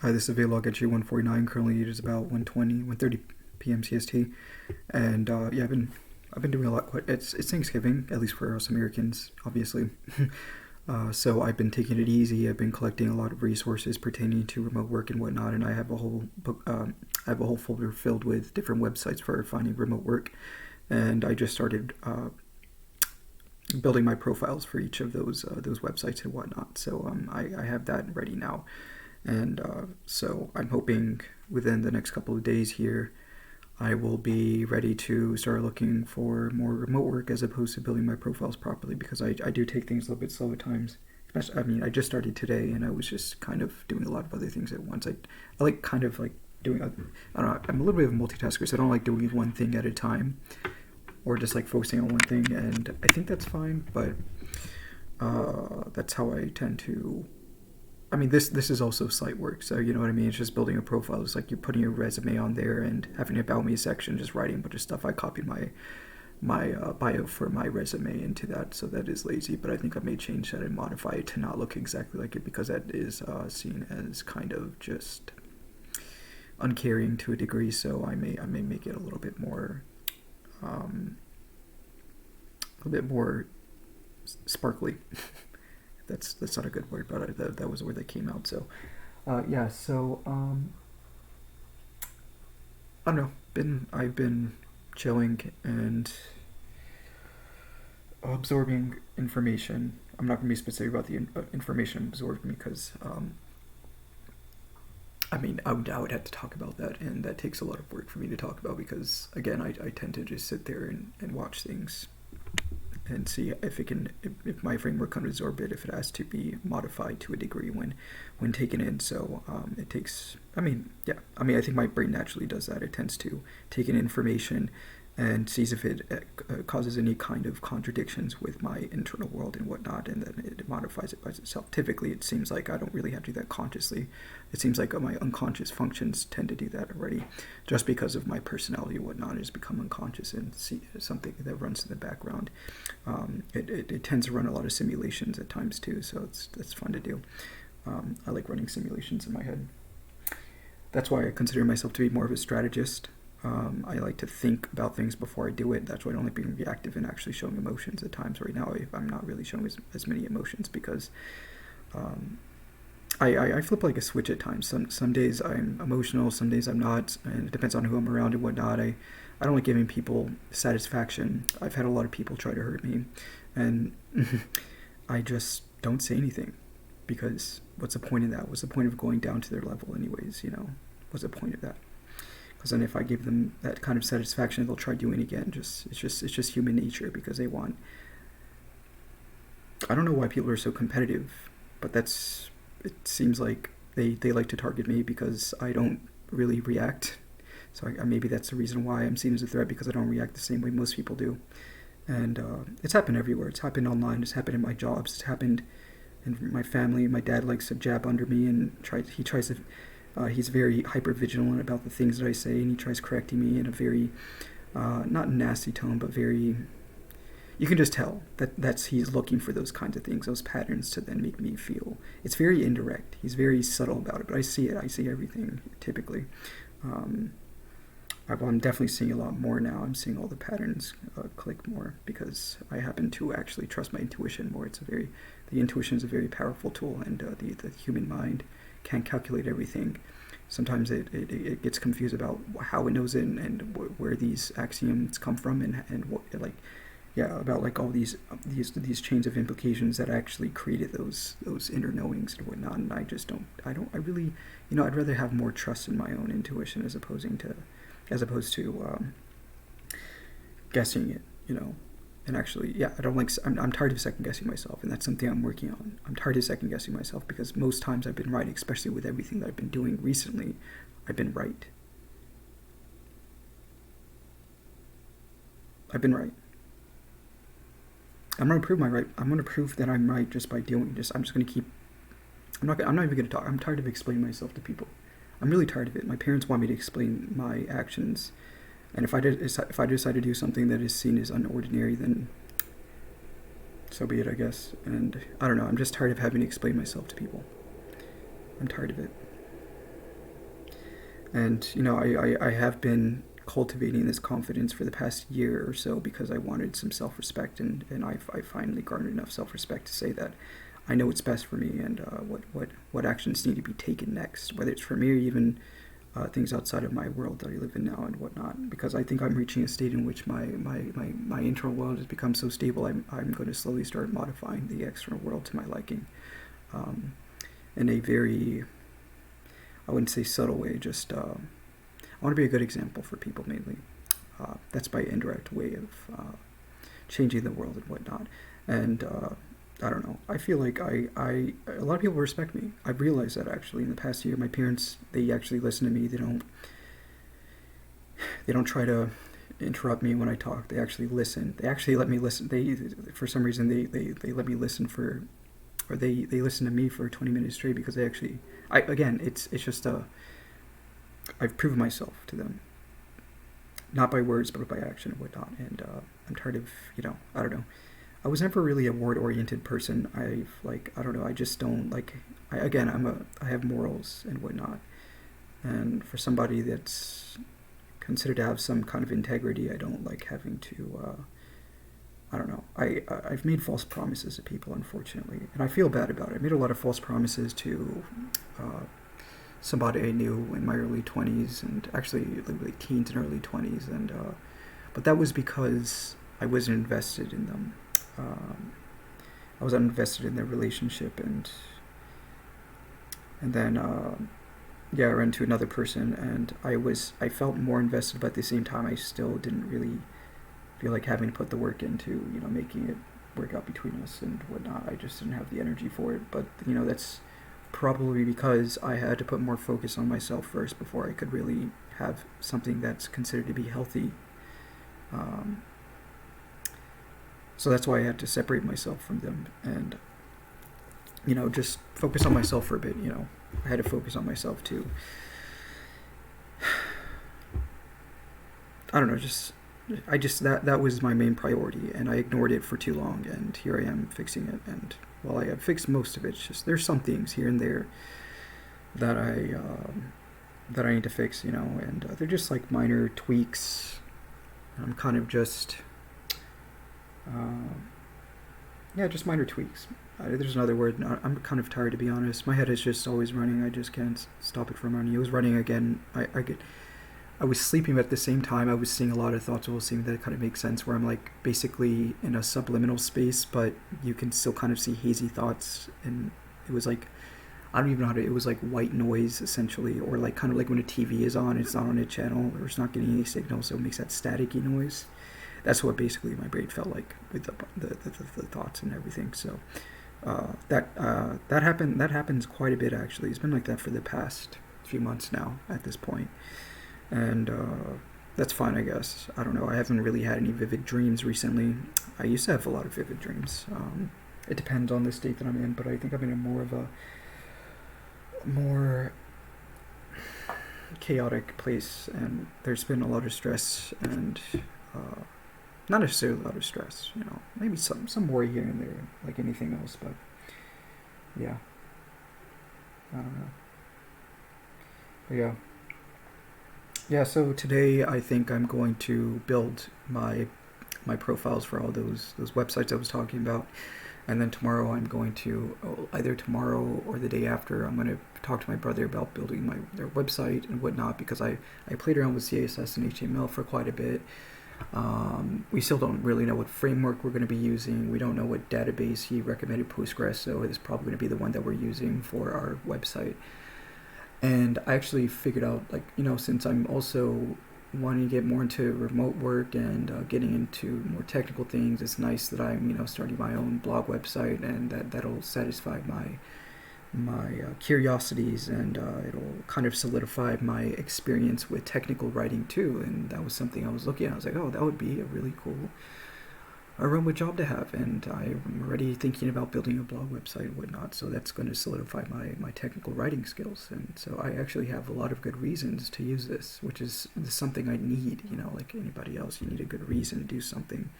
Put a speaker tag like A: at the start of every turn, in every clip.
A: Hi, this is Vlog at G149. Currently, it is about 1:30 p.m. CST, and yeah, I've been doing a lot. It's Thanksgiving, at least for us Americans, obviously. So I've been taking it easy. I've been collecting a lot of resources pertaining to remote work and whatnot, and I have a whole book. I have a whole folder filled with different websites for finding remote work, and I just started building my profiles for each of those websites and whatnot. So I have that ready now. And so I'm hoping within the next couple of days here, I will be ready to start looking for more remote work as opposed to building my profiles properly because I do take things a little bit slow at times. I mean, I just started today and I was just kind of doing a lot of other things at once. I like kind of like doing, I don't know, I'm a little bit of a multitasker, so I don't like doing one thing at a time or just like focusing on one thing. And I think that's fine, but that's how I tend to. I mean, this is also slight work, so you know what I mean. It's just building a profile. It's like you're putting your resume on there and having an about me section, just writing a bunch of stuff. I copied my bio for my resume into that, so that is lazy. But I think I may change that and modify it to not look exactly like it because that is seen as kind of just uncaring to a degree. So I may make it a little bit more sparkly. That's not a good word, but that was the word that came out. So yeah, so I don't know. I've been chilling and absorbing information. I'm not going to be specific about the information I'm absorbing because I mean I would have to talk about that, and that takes a lot of work for me to talk about because again I tend to just sit there and watch things and see if my framework can absorb it, if it has to be modified to a degree when taken in. So it takes. I mean, yeah. I mean, I think my brain naturally does that. It tends to take in information and sees if it causes any kind of contradictions with my internal world and whatnot, and then it modifies it by itself. Typically, it seems like I don't really have to do that consciously. It seems like my unconscious functions tend to do that already, just because of my personality and whatnot. Has become unconscious and see something that runs in the background. It tends to run a lot of simulations at times too, so it's fun to do. I like running simulations in my head. That's why I consider myself to be more of a strategist. I like to think about things before I do it. That's why I don't like being reactive and actually showing emotions at times. Right now, I'm not really showing as many emotions because um, I flip like a switch at times. Some days I'm emotional, some days I'm not, and it depends on who I'm around and whatnot. I don't like giving people satisfaction. I've had a lot of people try to hurt me, and I just don't say anything because what's the point of that? What's the point of going down to their level, anyways? You know, what's the point of that? Because then if I give them that kind of satisfaction, they'll try doing it again. It's just human nature because they want. I don't know why people are so competitive, but that's. It seems like they like to target me because I don't really react. So maybe that's the reason why I'm seen as a threat because I don't react the same way most people do. And it's happened everywhere. It's happened online. It's happened in my jobs. It's happened in my family. My dad likes to jab under me and he tries to. He's very hyper vigilant about the things that I say, and he tries correcting me in a very not nasty tone, but very. You can just tell that's he's looking for those kinds of things, those patterns to then make me feel. It's very indirect. He's very subtle about it, but I see it. I see everything typically. Um, I'm definitely seeing a lot more now. I'm seeing all the patterns click more because I happen to actually trust my intuition more. The intuition is a very powerful tool, and the human mind can't calculate everything. Sometimes it gets confused about how it knows it and where these axioms come from and what like yeah about like all these chains of implications that actually created those inner knowings and whatnot. And I just don't I really I'd rather have more trust in my own intuition as opposed to guessing it, and actually, yeah, I don't like. I'm tired of second guessing myself, and that's something I'm working on. I'm tired of second guessing myself because most times I've been right, especially with everything that I've been doing recently. I've been right. I've been right. I'm gonna prove my right. I'm gonna prove that I'm right just by doing this. I'm just gonna keep. I'm not even gonna talk. I'm tired of explaining myself to people. I'm really tired of it. My parents want me to explain my actions, and if I decide to do something that is seen as unordinary, then so be it, I guess. And I don't know. I'm just tired of having to explain myself to people. I'm tired of it. And, I have been cultivating this confidence for the past year or so because I wanted some self respect, and I finally garnered enough self respect to say that I know what's best for me and what actions need to be taken next, whether it's for me or even things outside of my world that I live in now and whatnot. Because I think I'm reaching a state in which my internal world has become so stable, I'm going to slowly start modifying the external world to my liking um, in a very, I wouldn't say subtle way, just I want to be a good example for people mainly. That's my indirect way of changing the world and whatnot. And I don't know. I feel like a lot of people respect me. I've realized that actually in the past year. My parents, they actually listen to me. They don't try to interrupt me when I talk. They actually listen. They actually let me listen. For some reason, they let me listen or they listen to me for 20 minutes straight because again, it's just I've proven myself to them, not by words but by action and whatnot. And I'm tired of, I don't know. I was never really a word-oriented person. I don't know. I just don't like. I have morals and whatnot, and for somebody that's considered to have some kind of integrity, I don't like having to. I don't know. I've made false promises to people, unfortunately, and I feel bad about it. I made a lot of false promises to uh, somebody I knew in my early 20s, and actually late teens and early 20s, and but that was because I wasn't invested in them. Um, I was uninvested in their relationship, and then yeah, I ran into another person, and I felt more invested, but at the same time, I still didn't really feel like having to put the work into making it work out between us and whatnot. I just didn't have the energy for it, but that's probably because I had to put more focus on myself first before I could really have something that's considered to be healthy. Um, so that's why I had to separate myself from them and just focus on myself for a bit. I had to focus on myself too. I don't know, that was my main priority, and I ignored it for too long, and here I am fixing it. And while I have fixed most of it, it's just there's some things here and there that I need to fix, and they're just like minor tweaks. I'm kind of just uh, yeah, just minor tweaks. There's another word. I'm kind of tired, to be honest. My head is just always running. I just can't stop it from running. It was running again. I was sleeping, but at the same time, I was seeing a lot of thoughts while sleeping that kind of makes sense, where I'm like basically in a subliminal space, but you can still kind of see hazy thoughts. And it was like, I don't even know how to, it was like white noise essentially, or like kind of like when a TV is on, it's not on a channel, or it's not getting any signal, so it makes that staticky noise. That's what basically my brain felt like with the thoughts and everything. So that happened. That happens quite a bit actually. It's been like that for the past few months now at this point, and that's fine, I guess. I don't know. I haven't really had any vivid dreams recently. I used to have a lot of vivid dreams. It depends on the state that I'm in, but I think I'm in a more chaotic place, and there's been a lot of stress and uh, not necessarily a lot of stress. Maybe some worry here and there, like anything else. But yeah, I don't know. But yeah. Yeah, so today I think I'm going to build my profiles for all those websites I was talking about, and then tomorrow I'm going to either tomorrow or the day after I'm going to talk to my brother about building their website and whatnot, because I played around with CSS and HTML for quite a bit. We still don't really know what framework we're going to be using. We don't know what database. He recommended Postgres, so it's probably going to be the one that we're using for our website. And I actually figured out, like, since I'm also wanting to get more into remote work and getting into more technical things, it's nice that I'm, starting my own blog website, and that'll satisfy my curiosities, and it'll kind of solidify my experience with technical writing too. And that was something I was looking at. I was like, oh, that would be a really cool remote job to have, and I'm already thinking about building a blog website and whatnot, so that's going to solidify my technical writing skills. And so I actually have a lot of good reasons to use this, which is something I need. Like anybody else, you need a good reason to do something.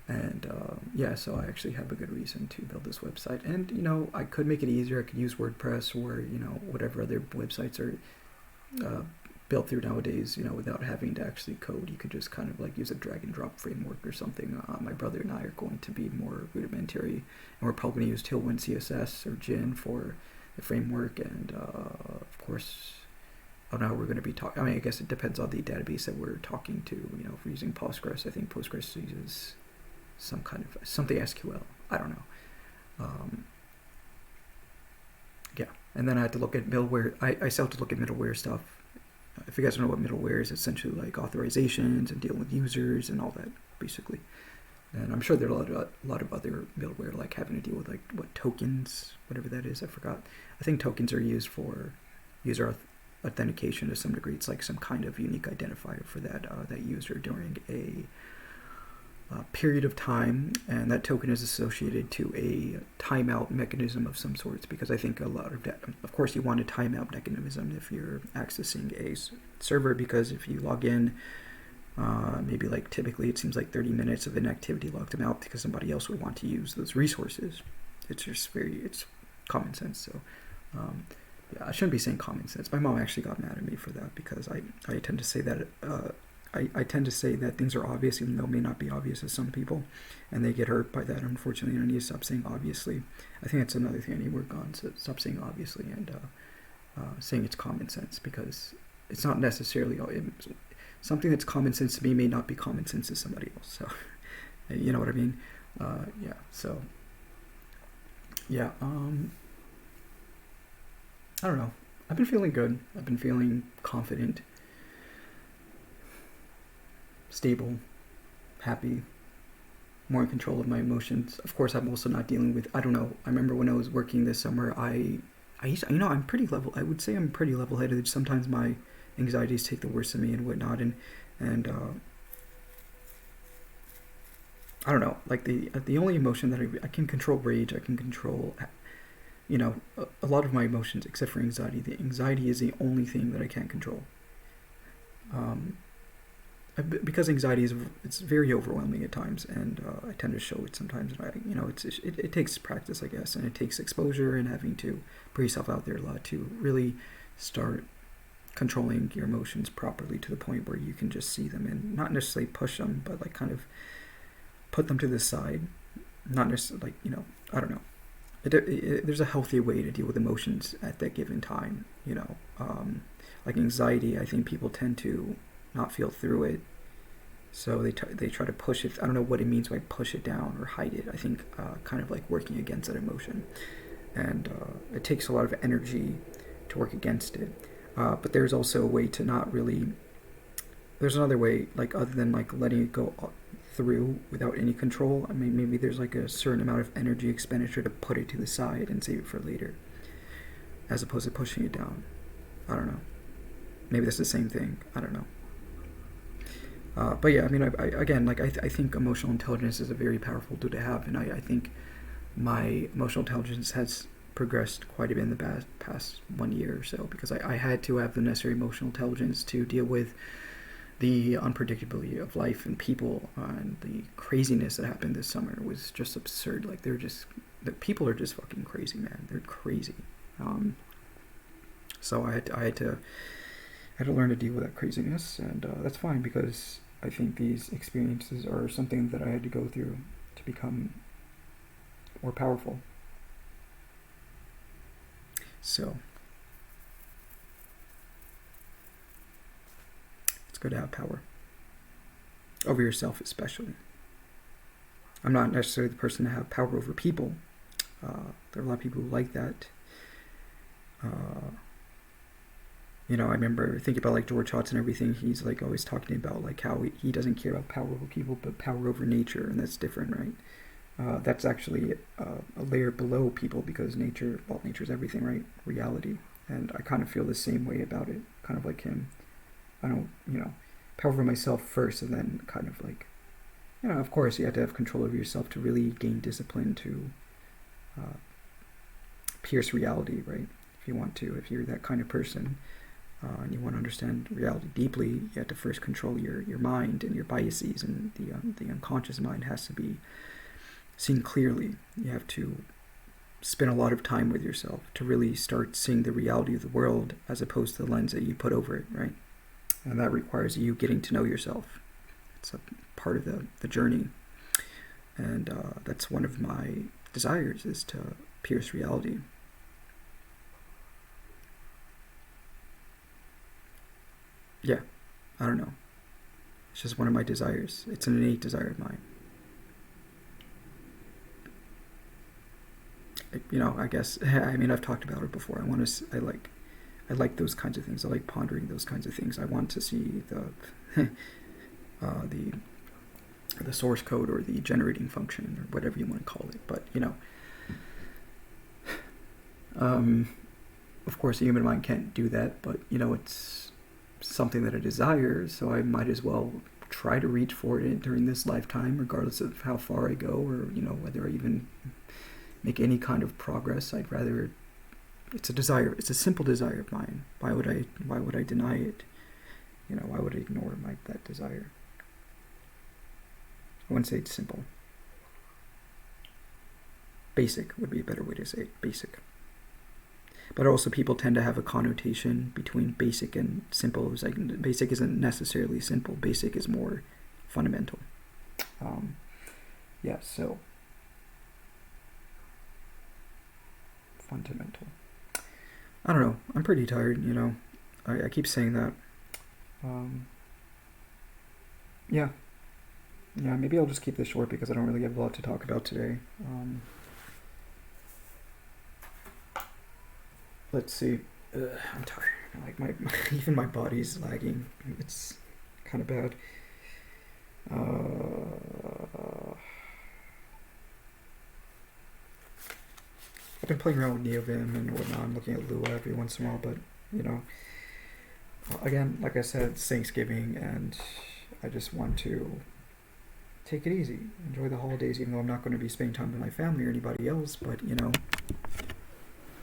A: And yeah, so I actually have a good reason to build this website. And I could make it easier. I could use WordPress or whatever other websites are built through nowadays, without having to actually code. You could just kind of like use a drag and drop framework or something. My brother and I are going to be more rudimentary, and we're probably going to use Tailwind CSS or Gin for the framework, and of course, I don't know how we're going to be talking. I mean, I guess it depends on the database that we're talking to. If we're using Postgres, I think Postgres uses some kind of something SQL. I don't know. Yeah, and then I had to look at middleware. I still have to look at middleware stuff. If you guys don't know what middleware is, essentially like authorizations and dealing with users and all that, basically. And I'm sure there are a lot of other middleware like having to deal with like what tokens, whatever that is. I forgot. I think tokens are used for user authentication to some degree. It's like some kind of unique identifier for that user during a period of time, and that token is associated to a timeout mechanism of some sorts, because I think a lot of that, of course, you want a timeout mechanism if you're accessing a server, because if you log in, maybe like typically it seems like 30 minutes of inactivity logged them out because somebody else would want to use those resources. It's common sense. So yeah, I shouldn't be saying common sense. My mom actually got mad at me for that, because I tend to say that I tend to say that things are obvious even though it may not be obvious to some people, and they get hurt by that, unfortunately, and I need to stop saying obviously. I think that's another thing I need to work on, so stop saying obviously and saying it's common sense, because it's not necessarily, something that's common sense to me may not be common sense to somebody else, so you know what I mean? Yeah, so, yeah, I don't know. I've been feeling good. I've been feeling confident, stable, happy, more in control of my emotions. Of course, I'm also not dealing with, I don't know, I remember when I was working this summer, I used to, I'm pretty I would say I'm pretty level-headed. Sometimes my anxieties take the worst of me and whatnot, and I don't know, like the only emotion that I can control rage, I can control, a lot of my emotions except for anxiety. The anxiety is the only thing that I can't control. Because anxiety it's very overwhelming at times, and I tend to show it sometimes. And it takes practice, I guess, and it takes exposure and having to put yourself out there a lot to really start controlling your emotions properly to the point where you can just see them and not necessarily push them, but like kind of put them to the side. Not necessarily I don't know. There's a healthy way to deal with emotions at that given time. Like anxiety, I think people tend to not feel through it, so they try to push it. I don't know what it means by push it down or hide it. I think kind of like working against that emotion, and it takes a lot of energy to work against it. But there's also a way to not really. There's another way, like other than like letting it go through without any control. I mean, maybe there's like a certain amount of energy expenditure to put it to the side and save it for later, as opposed to pushing it down. I don't know. Maybe that's the same thing. I don't know. But yeah, I mean, I think emotional intelligence is a very powerful tool to have, and I think my emotional intelligence has progressed quite a bit in the past 1 year or so, because I had to have the necessary emotional intelligence to deal with the unpredictability of life and people, and the craziness that happened this summer was just absurd. Like the people are just fucking crazy, man. They're crazy. So I had to learn to deal with that craziness, and that's fine, because I think these experiences are something that I had to go through to become more powerful. So it's good to have power over yourself, especially. I'm not necessarily the person to have power over people. There are a lot of people who like that. I remember thinking about like George Hotz and everything. He's like always talking about like how he doesn't care about power over people, but power over nature, and that's different, right? That's actually a layer below people, because nature is everything, right? Reality. And I kind of feel the same way about it, kind of like him. I don't, power over myself first, and then kind of like, of course you have to have control over yourself to really gain discipline to pierce reality, right? If you want to, if you're that kind of person, and you want to understand reality deeply, you have to first control your mind and your biases, and the unconscious mind has to be seen clearly. You have to spend a lot of time with yourself to really start seeing the reality of the world as opposed to the lens that you put over it, right? And that requires you getting to know yourself. It's a part of the journey. And that's one of my desires, is to pierce reality. Yeah, I don't know. It's just one of my desires. It's an innate desire of mine. I guess, I mean, I've talked about it before. I like those kinds of things. I like pondering those kinds of things. I want to see the the source code or the generating function or whatever you want to call it. But of course, the human mind can't do that. But it's something that I desire, so I might as well try to reach for it during this lifetime, regardless of how far I go, or whether I even make any kind of progress. I'd rather. It's a desire. It's a simple desire of mine. Why would I deny it? Why would I ignore that desire? I wouldn't say it's simple. Basic would be a better way to say it. Basic. But also, people tend to have a connotation between basic and simple. It's like basic isn't necessarily simple. Basic is more fundamental. So fundamental. I don't know. I'm pretty tired. I keep saying that. Yeah. Maybe I'll just keep this short because I don't really have a lot to talk about today. Let's see. I'm tired. Like even my body's lagging. It's kind of bad. I've been playing around with NeoVim and whatnot. I'm looking at Lua every once in a while, but again, like I said, it's Thanksgiving, and I just want to take it easy, enjoy the holidays, even though I'm not going to be spending time with my family or anybody else. But I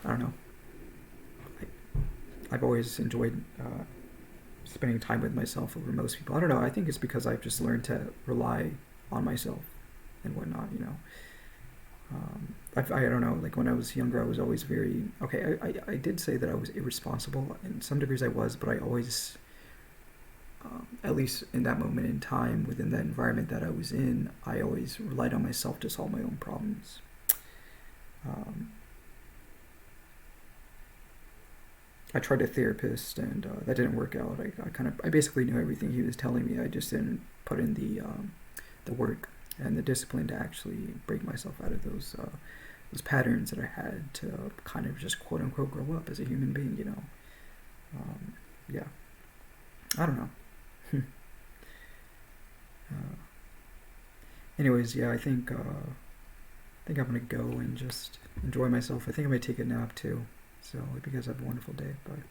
A: don't know. I've always enjoyed spending time with myself over most people. I don't know. I think it's because I've just learned to rely on myself and whatnot. I don't know. Like when I was younger, I was always very okay. I did say that I was irresponsible. In some degrees, I was, but I always, at least in that moment in time, within that environment that I was in, I always relied on myself to solve my own problems. I tried a therapist, and that didn't work out. I basically knew everything he was telling me. I just didn't put in the work and the discipline to actually break myself out of those patterns that I had to kind of just quote unquote grow up as a human being. Yeah, I don't know. Anyways, yeah, I think I'm gonna go and just enjoy myself. I think I might take a nap too. So I hope you guys have a wonderful day. Bye.